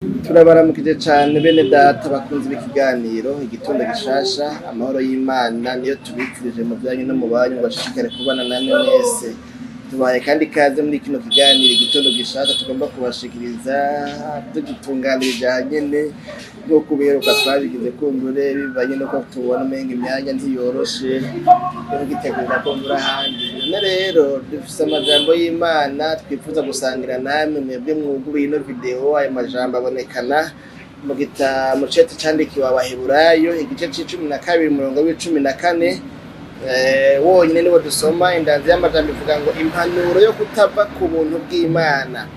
Turabaramukije cyane bene data bakunze ikiganiro igitondo gishasha amahoro y'Imana niyo tubifurije mu byanyu no mu banyu bashishikare kubana namwe mwese. Tubaye kandi ikaze muri kino kiganiro igitondo gishasha tugomba kubashikiriza tugitunganirije nyene no kuberuka twabigize kumbure bivanye no ko tubona umenga imyanya ntiyoroshe no gitegurira ko muri ahandi. None rero dufise amajambo y'Imana twifuza gusangira namwe mwebwe mwuguruye ino video. Ayo majambo abonekana mu gitabo cete candikiwe Abaheburayo igice c'12 umurongo w'14. Wonyine niwo dusoma indanzi y'amajambo ivuga ngo impanuro yo kutava ku buntu bw'Imana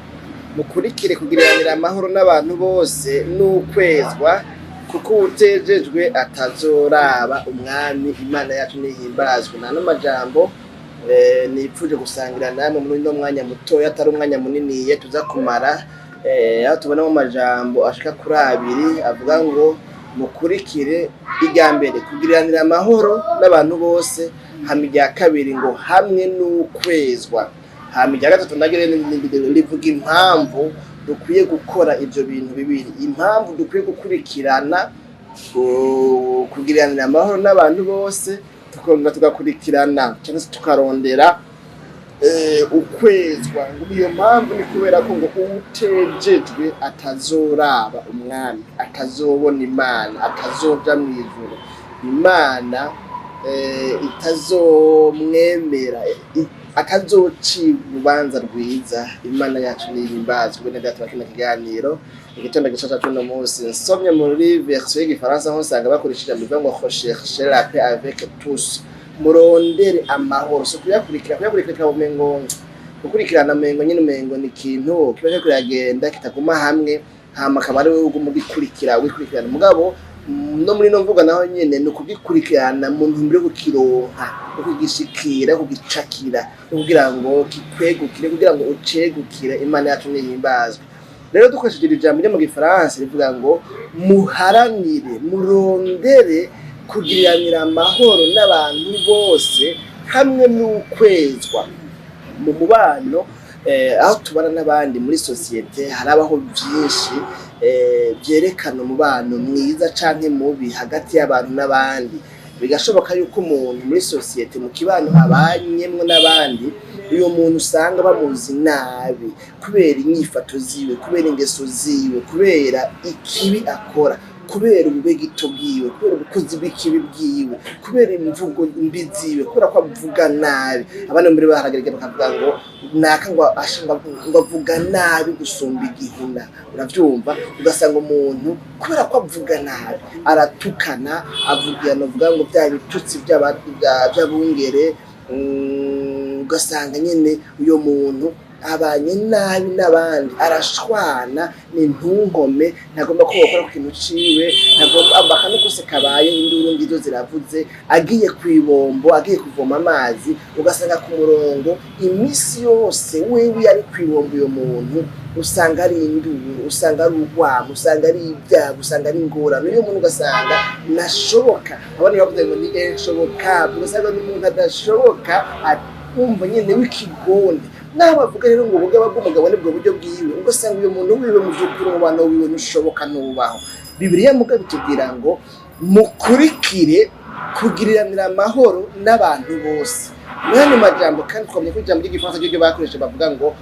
mukurikire kugiranira amahoro n'abantu bose n'ukwezwa kuko utejejwe atazoraba umwami Imana yacu nihimbazwe. Nano majambo nipfuje gusangira namwe muri no mwanya mutoya atari umwanya munini tuza kumara aho tubona mu majambo ashika kuri abiri avuga ngo mukurikire irya mbere kugiranira amahoro n'abantu bose, hama irya kabiri ngo hamwe n'ukwezwa, hama irya gatatu nagire rivuga impamvu dukwiye gukora ivyo bintu bibiri, impamvu dukwiye gukurikirana kugiranira amahoro n'abantu bose tugakurikirana cyangwa se tukarondera ukwezwa. Iyo mpamvu ni kubera ko ngo utejejwe atazoraba umwami, atazobona Imana, atazoja mu ijuru, Imana itazomwemera, atazocibwa urubanza rwiza. Imana yacu nihimbazwe. Bene data bakina kiganiro igitondo gishasha cy'uno munsi nsomye muri version y'igifaransa aho usanga bakoresheje ngo rechercher la paix avec tous, murondere amahoro. So kuyakurikira umengo gukurikirana umengo nyine umengo ni ikintu kibaje kuragenda kitaguma hamwe, hama akaba ari wewe wikurikirana mugabo no muri no mvuga naho nyene no kugikurikirana mu ntumbero yo kukironka, ukugishikira, kugicakira kugira ngo kikwegukire, kugira ngo ucegukire. Imana yacu nihimbazwe. Rero dukoresheje ijambo ryo mu gifaransa rivuga ngo muharanire, murondere kugiranira amahoro n'abantu bose hamwe n'ukwezwa. Mu mubano aho tubana n'abandi muri societe harabaho byinshi byerekana umubano mwiza canke mubi hagati y'abantu n'abandi. Bigashoboka yuko umuntu muri societe mu kibano abanyemwe n'abandi, uyo muntu usanga bamuzi nabi kubera inyifato ziwe, kubera ingeso ziwe, kubera ikibi akora, kubera ububegito bwiwe, kubera ubukozi bw'ikibi bwiwe, kubera imvugo mbi ziwe, kubera ko avuga nabi. Abana mbere baharagereka bakavuga ngo naka ngo avuga nabi gusumba igihuna. Uravyumva? Ugasanga umuntu kubera ko avuga nabi aratukana, avuga ngo bya bitutsi by'abungere, ugasanga nyene uyo muntu abanye nabi n'abandi, arashwana n'intunkome, ntagomba ko bakora ku kintu ciwe, ntagomba ambakano kose kabaye induru ngizo ziravuze, agiye kwibombo, agiye kuvoma amazi, ugasanga ku murongo imisi yose wewe yari kwibombo. Uyo muntu usanga ari induru, usanga ari urwamo, usanga ari ibyago, usanga ari ingorane. Uyo muntu ugasanga nashoboka, abandi bavuze ngo ni enshoboka, ugasanga n'umuntu adashoboka, akumva nyene w'ikigonde. Naho bavuga rero ngo ubugaba bw'umugabo nibwo buryo bwiwe, ugasanga uyo muntu wiwe mu by'ukuri umubano wiwe ntushoboka nubaho. Bibiliya mugabo itubwira ngo mukurikire kugiriranira amahoro n'abantu bose. Mwene majambo kandi twamye ko ijambo ry'igifaransa ryo bakoresha bavuga ngo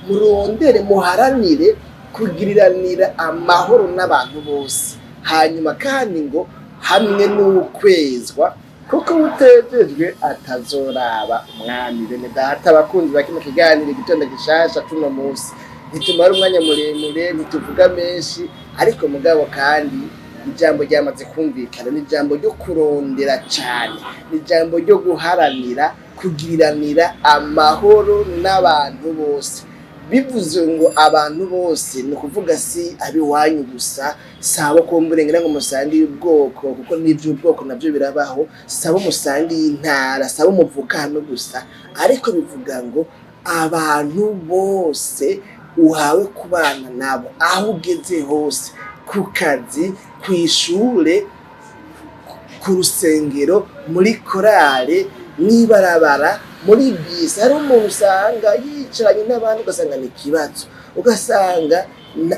murondere muharanire kugiriranira amahoro n'abantu bose, hanyuma kandi ngo hamwe n'ukwezwa kuko utejejwe atazoraba umwami. Bene data bakunzi bakino kiganiro igitondo gishasha tuno munsi ntitumara umwanya muremure, ntituvuga menshi, ariko mugabo kandi ijambo ryamaze kumvikana. Ni ijambo ryo kurondera cyane, ni ijambo ryo guharanira kugiranira amahoro n'abantu bose. Bivuze ngo abantu bose ni ukuvuga si abiwanyu gusa, sabo kumburengira ngo musangiye ubwoko, kuko n'ivyo ubwoko navyo birabaho, sabo musangiye intara, sabo muvukano gusa, ariko bivuga ngo abantu bose uhawe kubana nabo aho ugeze hose, ku kazi, kw'ishure, ku rusengero, muri korale, mwibarabara, muri bisi. Hari umuntu usanga yicaranye n'abantu ugasanga ni ikibazo, ugasanga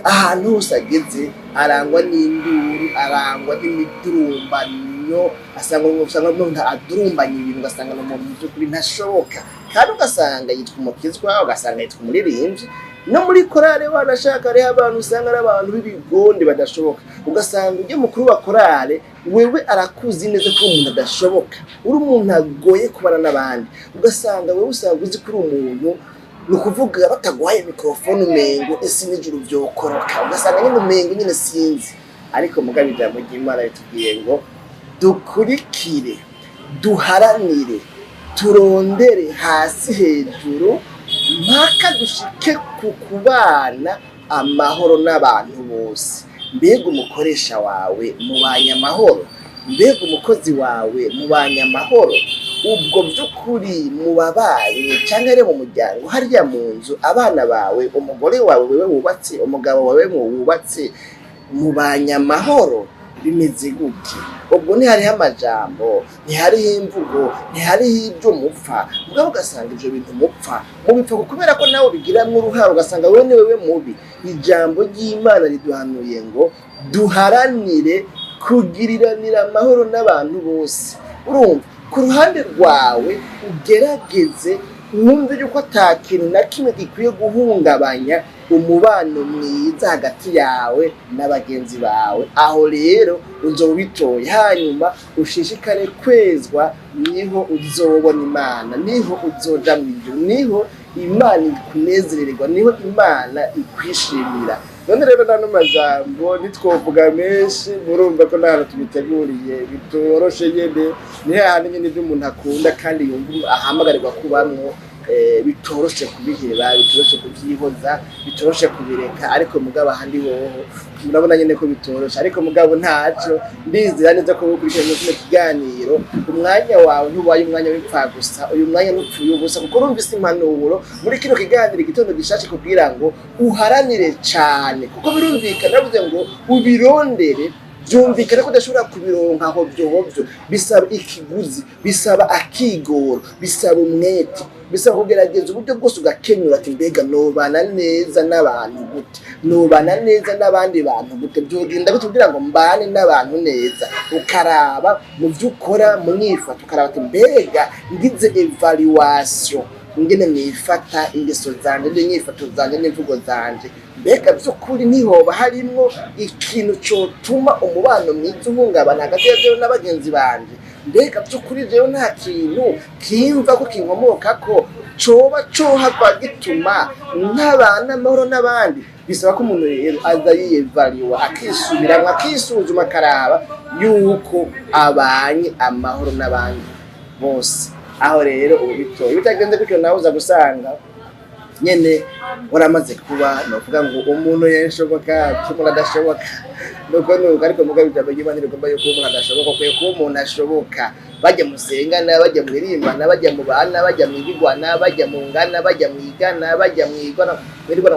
ahantu hose ageze arangwa n'induru, arangwa n'imidurumbano, usanga umuntu adurumbanya ibintu ugasanga ni umuntu by'ukuri ntashoboka, kandi ugasanga yitwa umukizwa, ugasanga yitwa umuririmbyi. No muri korale wanashaka hariho abantu usanga ari abantu b'ibigondi badashoboka, ugasanga ujye mukuru wa korale wewe arakuzi neza ko umuntu adashoboka, uri umuntu agoye kubana n'abandi, ugasanga wewe usanga uzi ko uri umuntu nukuvuga bataguhaye mikrofone umengo isi n'ijuru vyokoroka, ugasanga nyine umengo nyine sinzi. Ariko mugabo ijambo ry'Imana ritubwiye ngo dukurikire, duharanire, turondere hasi hejuru mpaka dushike ku kubana amahoro n'abantu bose. Mbega umukoresha wawe mubanye amahoro? Mbega umukozi wawe mubanye amahoro? Ubwo by'ukuri mubabanye cyangwa rero mu muryango hariya mu nzu, abana bawe, umugore wawe wewe wubatse, umugabo wawe wubatse, mubanye amahoro? Bimeze gute? Ubwo ntihariho amajambo, ntihariho imvugo, ntihariho ibyo mupfa, mugabo ugasanga ibyo bintu mupfa mubipfa kubera ko nawe bigiramwo uruhare, ugasanga wewe ni wewe mubi. Ijambo ry'Imana riduhanuye ngo duharanire kugiriranira amahoro n'abantu bose. Urumva, ku ruhande rwawe ugerageze wumve yuko ata kintu na kimwe gikwiye guhungabanya umubano mwiza hagati yawe n'abagenzi bawe. Aho rero uzobitoye, hanyuma ushishikare kwezwa, niho uzobona Imana, niho uzoja mu ijuru, niho Imana ikunezererwa, niho Imana ikwishimira. None rero nano majambo nitwovuga menshi, murumva ko nano tubiteguriye bitoroshe nyene, ni hahandi nyene ibyo umuntu akunda kandi yumva ahamagarirwa kubamwo, bitoroshe kubiheba, bitoroshe kubyihoza, bitoroshe kubireka. Ariko mugabo ahandi woho murabona nyene ko bitoroshe, ariko mugabo ntaco. Ndizira neza ko gukurikirana kino kiganiro umwanya wawe ntubaye umwanya w'ipfa gusa, uyu mwanya nupfuye ubusa, kuko urumvise impanuro muri kino kiganiro igitondo gishasha kugira ngo uharanire cyane, kuko birumvikana bivuze ngo ubirondere. Byumvikana ko udashobora kubironka aho byohovyo, bisaba ikiguzi, bisaba akigoro, bisaba umwete, bisaba kugerageza uburyo bwose ugakenyura ati mbega nobana neza n'abantu gute, nobana neza n'abandi bantu gute, byogenda kugira ngo mbane n'abantu neza. Ukaraba mu vyukora mu nyifato, ukaraba ati mbega ngize evaluation ngene nifata ingeso zanje, n'inyifato zanje, n'imvugo zanje, mbega by'ukuri nihoba harimwo ikintu cotuma umubano mwiza uhungabana hagati yawe n'abagenzi banje? Mbega by'ukuri rero nta kintu kimva ko kinkomoka ko coba cohava gituma ntabana amahoro n'abandi? Bisaba ko umuntu rero aza yiyevaliwa, akisubiramwo, akisuzuma, akaraba yuko abanye amahoro n'abandi bose. Aho rero ubu bitoye bitagenze gutyo, nawe uza gusanga nyene waramaze kuba novuga ngo umuntu yenshoboka umuntu adashoboka, nuko ariko mugabo ijambo ry'Imana rigomba yuko umuntu adashoboka kwe ko umuntu ashoboka. Bajya musengana, bajya muririmbana, bajya mu bana, bajya mwigwana, bajya mu ngana, bajya mwigana, bajya mwigwana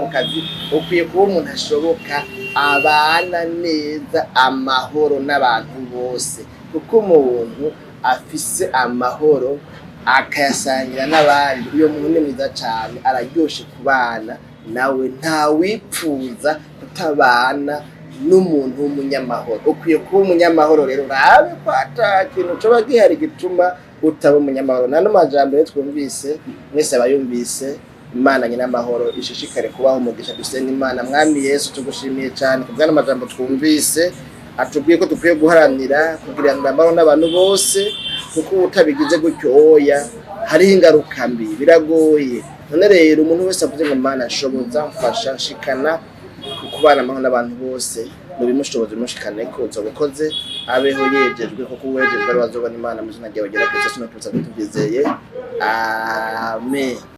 mu kazi. Ukwiye kuba umuntu ashoboka, abana neza amahoro n'abantu bose, kuko umuntu afise amahoro akayasangira n'abandi, uyo muntu ni mwiza cyane, araryoshe kubana nawe. Nta wipfuza kutabana n'umuntu w'umunyamahoro. Ukwiye kuba umunyamahoro rero, urabe ko ata kintu coba gihari gituma utaba umunyamahoro. Nano majambo rero twumvise mwese abayumvise, Imana nyina amahoro ishishikare kubaho umugisha. Dusenga Imana. Mwami Yesu, tugushimiye cyane kubwana amajambo twumvise, atubwiye ko dukwiye guharanira kugira ngo amahoro n'abantu bose, kuko utabigize gutyo oya hari ingaruka mbi, biragoye. None rero umuntu wese avuze ngo Mana nshoboza, mfasha, shikana kubana amahoro n'abantu bose, no bimushoboza bimushikane ko uzobukoze, abeho yejejwe, kuko uwejejwe ari wazobona Imana mu izina ryawe gera kwese. Sinatuza bitubizeye, amen.